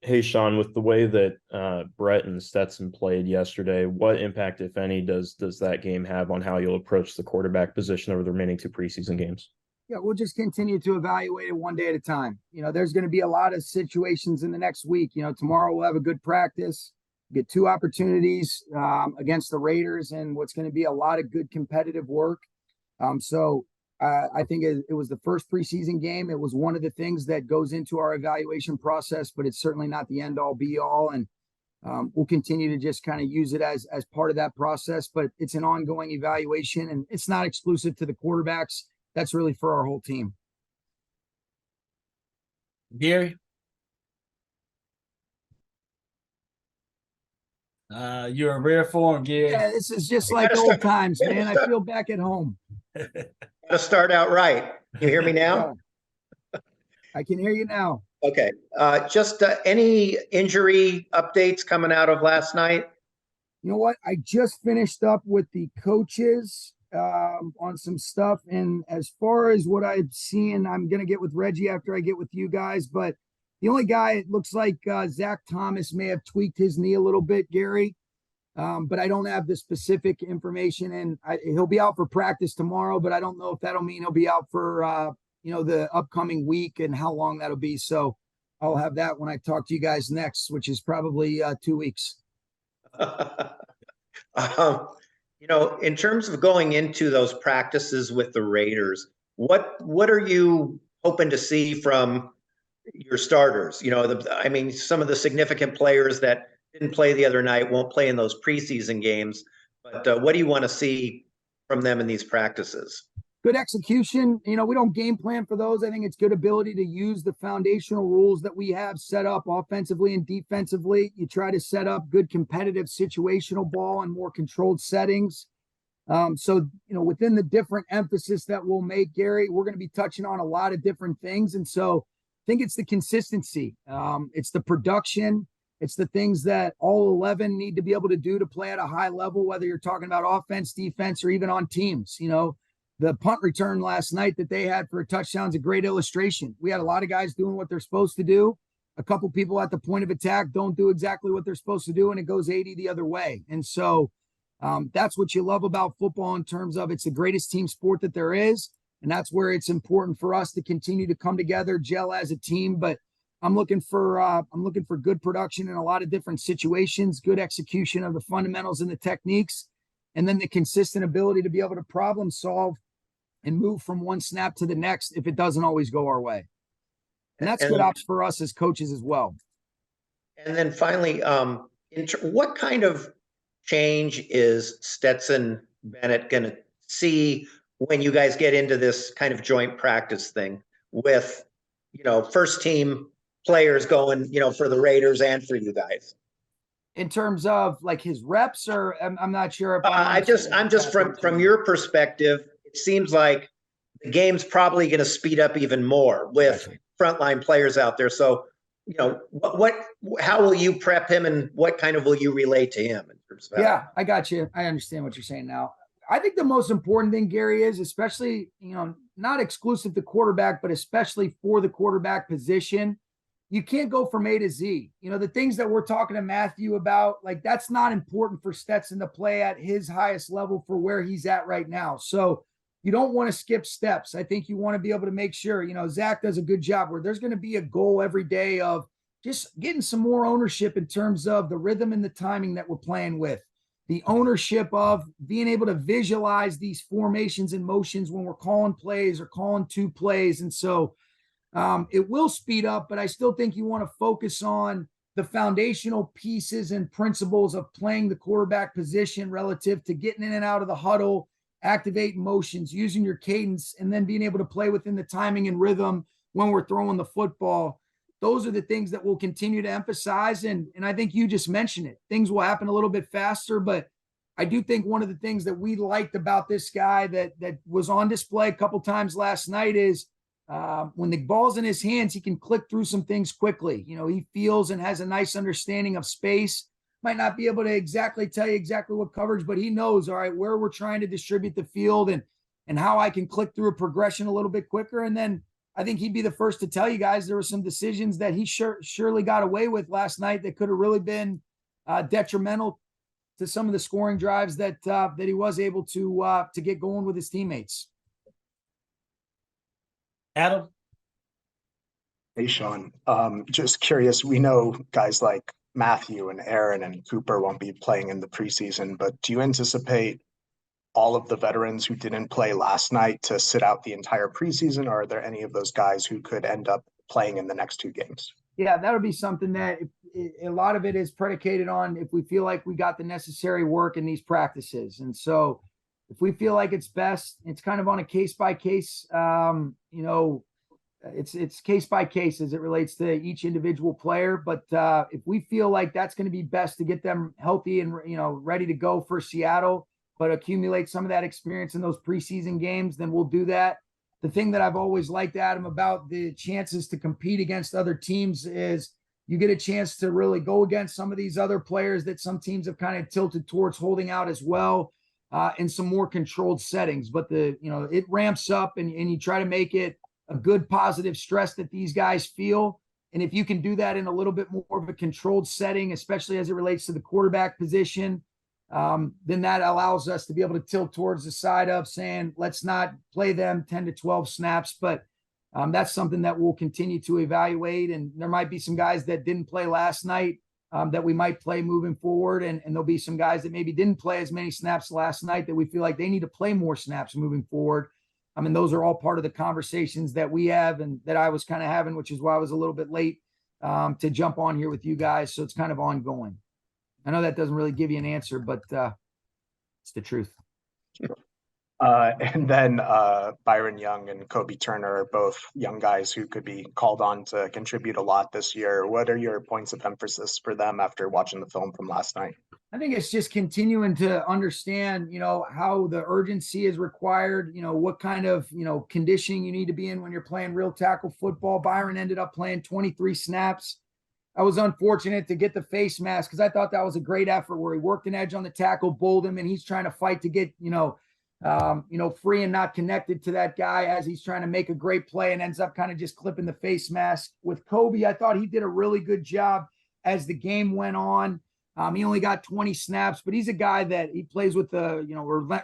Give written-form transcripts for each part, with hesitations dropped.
Hey, Sean, with the way that Brett and Stetson played yesterday, what impact, if any, does that game have on how you'll approach the quarterback position over the remaining two preseason games? Yeah, we'll just continue to evaluate it one day at a time. There's going to be a lot of situations in the next week. Tomorrow we'll have a good practice, get two opportunities against the Raiders, and what's going to be a lot of good competitive work. I think it was the first preseason game. It was one of the things that goes into our evaluation process, but it's certainly not the end all be all. And we'll continue to just kind of use it as part of that process. But it's an ongoing evaluation, and it's not exclusive to the quarterbacks. That's really for our whole team. Gary, you're in rare form, Gary. Yeah, this is just like old times, man. I feel back at home. Gotta start out right. Can you hear me now? I can hear you now. Okay. Just any injury updates coming out of last night? You know what? I just finished up with the coaches on some stuff. And as far as what I've seen, I'm going to get with Reggie after I get with you guys. But the only guy, it looks like Zach Thomas may have tweaked his knee a little bit, Gary. But I don't have the specific information. And he'll be out for practice tomorrow, but I don't know if that'll mean he'll be out for, the upcoming week and how long that'll be. So I'll have that when I talk to you guys next, which is probably 2 weeks. In terms of going into those practices with the Raiders, what are you hoping to see from your starters? Some of the significant players that didn't play the other night won't play in those preseason games. But what do you want to see from them in these practices? Good execution. We don't game plan for those. I think it's good ability to use the foundational rules that we have set up offensively and defensively. You try to set up good competitive situational ball and more controlled settings. Within the different emphasis that we'll make, Gary, we're going to be touching on a lot of different things. And so I think it's the consistency. It's the production. It's the things that all 11 need to be able to do to play at a high level, whether you're talking about offense, defense, or even on teams. The punt return last night that they had for a touchdown is a great illustration. We had a lot of guys doing what they're supposed to do. A couple people at the point of attack don't do exactly what they're supposed to do, and it goes 80 the other way. And so that's what you love about football in terms of it's the greatest team sport that there is. And that's where it's important for us to continue to come together, gel as a team. But I'm looking for good production in a lot of different situations, good execution of the fundamentals and the techniques, and then the consistent ability to be able to problem solve and move from one snap to the next if it doesn't always go our way. And that's good ops for us as coaches as well. And then finally, what kind of change is Stetson Bennett going to see when you guys get into this kind of joint practice thing with, first team players going, for the Raiders and for you guys? In terms of like his reps, or I'm not sure if I'm just from your perspective, it seems like the game's probably going to speed up even more with frontline players out there. So, how will you prep him, and what kind of will you relate to him in terms of? Yeah, I got you. I understand what you're saying now. I think the most important thing, Gary, is especially, not exclusive to quarterback, but especially for the quarterback position, you can't go from A to Z. The things that we're talking to Matthew about, like that's not important for Stetson to play at his highest level for where he's at right now. So you don't want to skip steps. I think you want to be able to make sure, Zach does a good job where there's going to be a goal every day of just getting some more ownership in terms of the rhythm and the timing that we're playing with. The ownership of being able to visualize these formations and motions when we're calling plays or calling two plays. And so it will speed up, but I still think you want to focus on the foundational pieces and principles of playing the quarterback position relative to getting in and out of the huddle, activating motions, using your cadence, and then being able to play within the timing and rhythm when we're throwing the football. Those are the things that we'll continue to emphasize. And I think you just mentioned it. Things will happen a little bit faster, but I do think one of the things that we liked about this guy that was on display a couple times last night is when the ball's in his hands, he can click through some things quickly. He feels and has a nice understanding of space. Might not be able to exactly tell you exactly what coverage, but he knows, all right, where we're trying to distribute the field and how I can click through a progression a little bit quicker. And then I think he'd be the first to tell you guys there were some decisions that he surely got away with last night that could have really been detrimental to some of the scoring drives that he was able to get going with his teammates. Adam? Hey, Sean. Just curious, we know guys like Matthew and Aaron and Cooper won't be playing in the preseason, but do you anticipate all of the veterans who didn't play last night to sit out the entire preseason, or are there any of those guys who could end up playing in the next 2 games? Yeah, that'll be something that a lot of it is predicated on if we feel like we got the necessary work in these practices. And so if we feel like it's best, it's kind of on a case by case, it's case by case as it relates to each individual player. But if we feel like that's going to be best to get them healthy and, ready to go for Seattle, but accumulate some of that experience in those preseason games, then we'll do that. The thing that I've always liked, Adam, about the chances to compete against other teams is you get a chance to really go against some of these other players that some teams have kind of tilted towards holding out as well in some more controlled settings. But it ramps up and you try to make it a good positive stress that these guys feel. And if you can do that in a little bit more of a controlled setting, especially as it relates to the quarterback position, then that allows us to be able to tilt towards the side of saying, let's not play them 10 to 12 snaps. But that's something that we'll continue to evaluate. And there might be some guys that didn't play last night that we might play moving forward. And there'll be some guys that maybe didn't play as many snaps last night that we feel like they need to play more snaps moving forward. I mean, those are all part of the conversations that we have and that I was kind of having, which is why I was a little bit late to jump on here with you guys. So it's kind of ongoing. I know that doesn't really give you an answer, but it's the truth. And then Byron Young and Kobe Turner are both young guys who could be called on to contribute a lot this year. What are your points of emphasis for them after watching the film from last night? I think it's just continuing to understand, how the urgency is required, what kind of, conditioning you need to be in when you're playing real tackle football. Byron ended up playing 23 snaps. I was unfortunate to get the face mask because I thought that was a great effort where he worked an edge on the tackle, bowled him, and he's trying to fight to get, free and not connected to that guy as he's trying to make a great play and ends up kind of just clipping the face mask. With Kobe, I thought he did a really good job as the game went on. He only got 20 snaps, but he's a guy that he plays with a,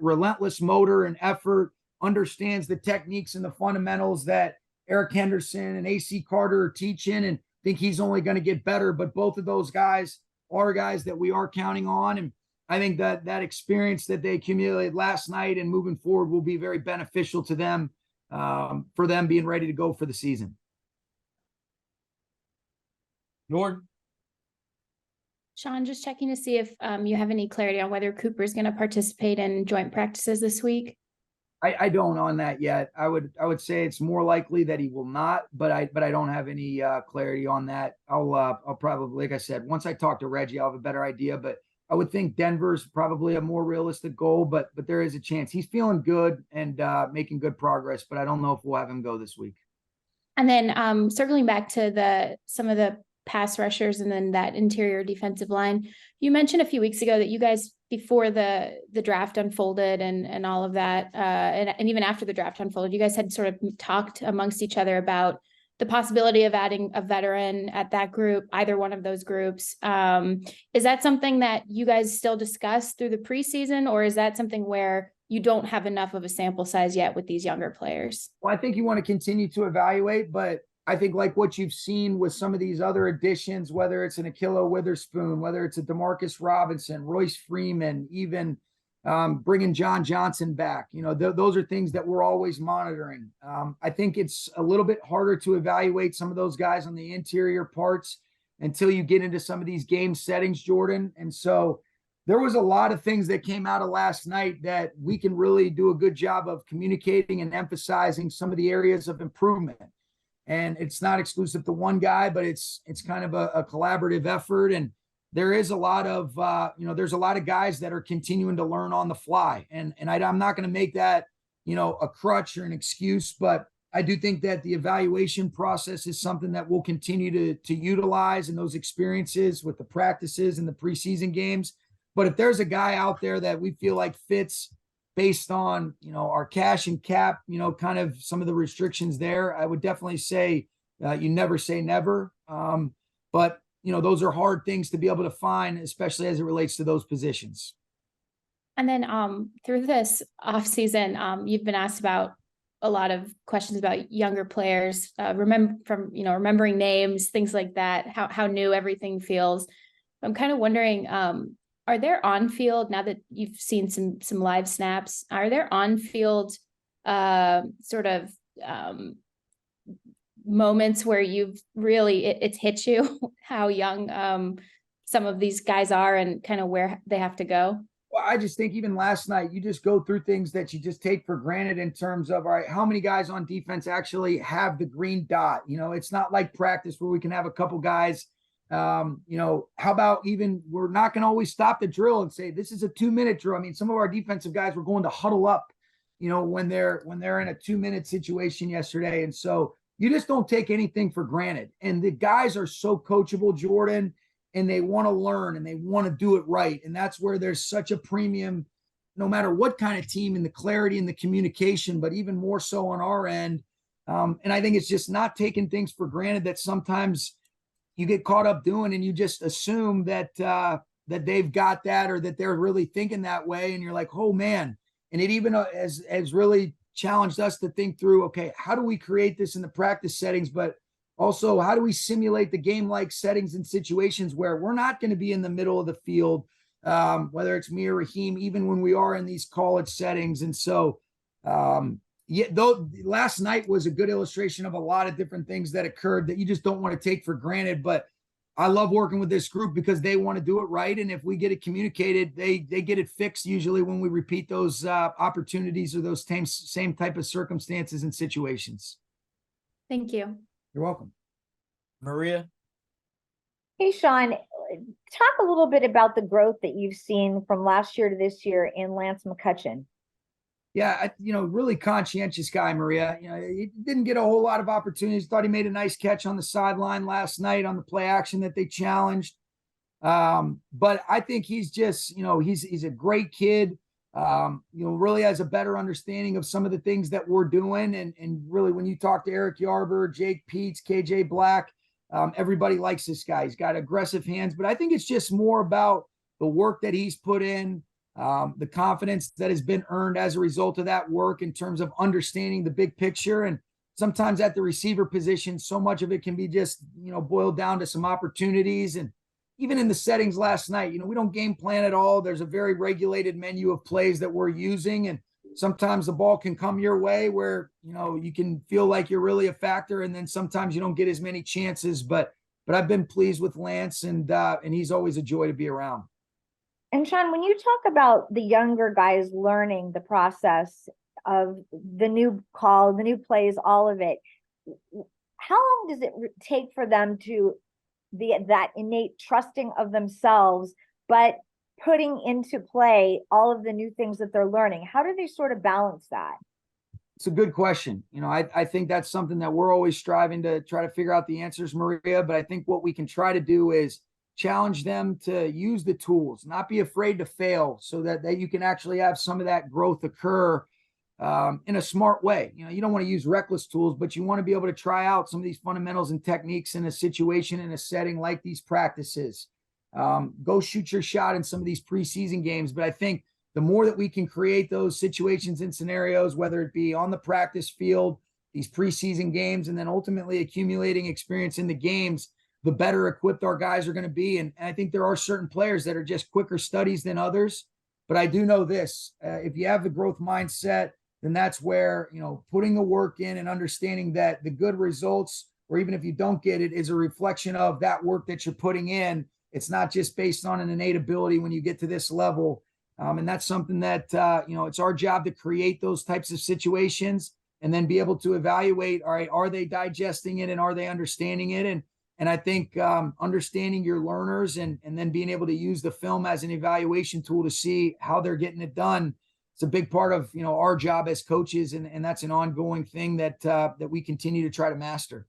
relentless motor and effort, understands the techniques and the fundamentals that Eric Henderson and AC Carter are teaching, and think he's only going to get better. But both of those guys are guys that we are counting on. And I think that experience that they accumulated last night and moving forward will be very beneficial to them for them being ready to go for the season. Jordan? Sean, just checking to see if you have any clarity on whether Cooper is going to participate in joint practices this week. I don't on that yet. I would say it's more likely that he will not, but I don't have any clarity on that. I'll probably, like I said, once I talk to Reggie, I'll have a better idea. But I would think Denver's probably a more realistic goal, but there is a chance. He's feeling good and making good progress, but I don't know if we'll have him go this week. And then circling back to some of the pass rushers and then that interior defensive line, you mentioned a few weeks ago that you guys, before the draft unfolded and all of that, and even after the draft unfolded, you guys had sort of talked amongst each other about the possibility of adding a veteran at that group, either one of those groups. Is that something that you guys still discuss through the preseason, or is that something where you don't have enough of a sample size yet with these younger players? Well, I think you want to continue to evaluate, but I think like what you've seen with some of these other additions, whether it's an Ahkello Witherspoon, whether it's a DeMarcus Robinson, Royce Freeman, even bringing John Johnson back, those are things that we're always monitoring. I think it's a little bit harder to evaluate some of those guys on the interior parts until you get into some of these game settings, Jordan. And so there was a lot of things that came out of last night that we can really do a good job of communicating and emphasizing some of the areas of improvement. And it's not exclusive to one guy, but it's kind of a collaborative effort. And there is a lot of, there's a lot of guys that are continuing to learn on the fly. And I'm not going to make that, a crutch or an excuse, but I do think that the evaluation process is something that we'll continue to utilize in those experiences with the practices and the preseason games. But if there's a guy out there that we feel like fits based on, our cash and cap, kind of some of the restrictions there, I would definitely say you never say never. But, those are hard things to be able to find, especially as it relates to those positions. And then through this off season, you've been asked about a lot of questions about younger players, remembering names, things like that, how new everything feels. I'm kind of wondering, are there on-field, now that you've seen some live snaps, are there on-field moments where you've really, it's hit you how young some of these guys are and kind of where they have to go? Well, I just think even last night, you just go through things that you just take for granted in terms of, all right, how many guys on defense actually have the green dot? It's not like practice where we can have a couple guys. How about even, we're not going to always stop the drill and say, this is a 2-minute drill. I mean, some of our defensive guys were going to huddle up, when they're in a 2-minute situation yesterday. And so you just don't take anything for granted. And the guys are so coachable, Jordan, and they want to learn and they want to do it right. And that's where there's such a premium, no matter what kind of team, in the clarity and the communication, but even more so on our end. And I think it's just not taking things for granted that sometimes you get caught up doing, and you just assume that that they've got that, or that they're really thinking that way. And you're like, oh man. And it even has really challenged us to think through, okay, how do we create this in the practice settings, but also how do we simulate the game-like settings and situations where we're not going to be in the middle of the field, whether it's me or Raheem, even when we are in these college settings. And so, though last night was a good illustration of a lot of different things that occurred that you just don't want to take for granted. But I love working with this group because they want to do it right. And if we get it communicated, they get it fixed usually when we repeat those opportunities or those same type of circumstances and situations. Thank you. You're welcome. Maria. Hey, Sean, talk a little bit about the growth that you've seen from last year to this year in Lance McCutcheon. Yeah, really conscientious guy, Maria. He didn't get a whole lot of opportunities. Thought he made a nice catch on the sideline last night on the play action that they challenged. But I think he's just, he's a great kid. Really has a better understanding of some of the things that we're doing. And really, when you talk to Eric Yarber, Jake Peets, KJ Black, everybody likes this guy. He's got aggressive hands, but I think it's just more about the work that he's put in, the confidence that has been earned as a result of that work in terms of understanding the big picture. And sometimes at the receiver position, so much of it can be just, boiled down to some opportunities. And even in the settings last night, we don't game plan at all. There's a very regulated menu of plays that we're using. And sometimes the ball can come your way where, you can feel like you're really a factor. And then sometimes you don't get as many chances, but I've been pleased with Lance, and he's always a joy to be around. And Sean, when you talk about the younger guys learning the process of the new call, the new plays, all of it, how long does it take for them to that innate trusting of themselves, but putting into play all of the new things that they're learning? How do they sort of balance that? It's a good question. I think that's something that we're always striving to try to figure out the answers, Maria. But I think what we can try to do is challenge them to use the tools, not be afraid to fail, so that you can actually have some of that growth occur in a smart way. You don't want to use reckless tools, but you want to be able to try out some of these fundamentals and techniques in a situation, in a setting like these practices. Go shoot your shot in some of these preseason games. But I think the more that we can create those situations and scenarios, whether it be on the practice field, these preseason games, and then ultimately accumulating experience in the games, the better equipped our guys are going to be. And I think there are certain players that are just quicker studies than others. But I do know this, if you have the growth mindset, then that's where, putting the work in and understanding that the good results, or even if you don't get it, is a reflection of that work that you're putting in. It's not just based on an innate ability when you get to this level. And that's something that, it's our job to create those types of situations and then be able to evaluate, all right, are they digesting it and are they understanding it? And I think understanding your learners and then being able to use the film as an evaluation tool to see how they're getting it done. It's a big part of, our job as coaches. And that's an ongoing thing that we continue to try to master.